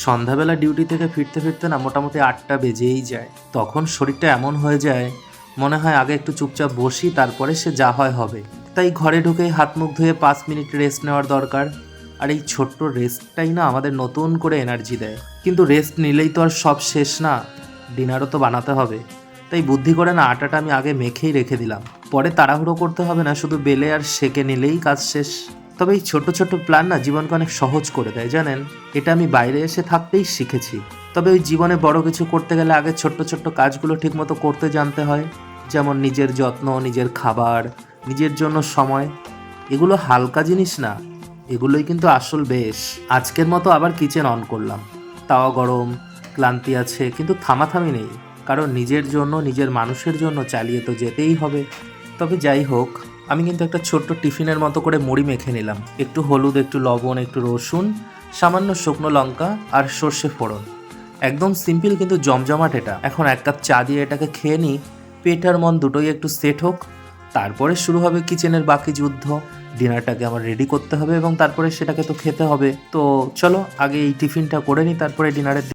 সন্ধ্যাবেলা ডিউটি থেকে ফিরতে ফিরতে না মোটামুটি 8টা বেজেই যায়। তখন শরীরটা এমন হয়ে যায়, মনে হয় আগে একটু চুপচাপ বসি, তারপরে সে যা হয় হবে। তাই ঘরে ঢুকেই হাত মুখ ধুয়ে 5 মিনিট রেস্ট নেওয়ার দরকার। আর এই ছোট্ট রেস্টটাই না আমাদের নতুন করে এনার্জি দেয়। কিন্তু রেস্ট নিলেই তো আর সব শেষ না, ডিনারও তো বানাতে হবে। তাই বুদ্ধি করে না আটাটা আমি আগে মেখেই রেখে দিলাম, পরে তাড়াহুড়ো করতে হবে না, শুধু বেলে আর সেঁকে নিলেই কাজ শেষ। তবে এই ছোট ছোট প্ল্যান না জীবনকে অনেক সহজ করে দেয়, জানেন? এটা আমি বাইরে এসে থাকতেই শিখেছি। তবে ওই জীবনে বড় কিছু করতে গেলে আগে ছোট্ট ছোট্ট কাজগুলো ঠিকমতো করতে জানতে হয়। যেমন নিজের যত্ন, নিজের খাবার, নিজের জন্য সময়। এগুলো হালকা জিনিস না, এগুলোই কিন্তু আসল বেশ। আজকের মতো আবার কিচেন অন করলাম, তাওয়া গরম, ক্লান্তি আছে, কিন্তু থামাথামি নেই। কারণ নিজের জন্য, নিজের মানুষের জন্য চালিয়ে তো যেতেই হবে। তবে যাই হোক, আমি কিন্তু একটা ছোট্ট টিফিনের মতো করে মুড়ি মেখে নিলাম। একটু হলুদ, একটু লবণ, একটু রসুন, সামান্য শুকনো লঙ্কা আর সর্ষে ফোড়ন। একদম সিম্পল কিন্তু জমজমাট এটা। এখন 1 কাপ চা দিয়ে এটাকে খেয়ে নিই, পেট আর মন দুটোই একটু সেট হোক। তারপরে শুরু হবে কিচেনের বাকি যুদ্ধ। ডিনারটাকে আমার রেডি করতে হবে এবং তারপরে সেটাকে তো খেতে হবে। তো চলো আগে এই টিফিনটা করে নিই, তারপরে ডিনারের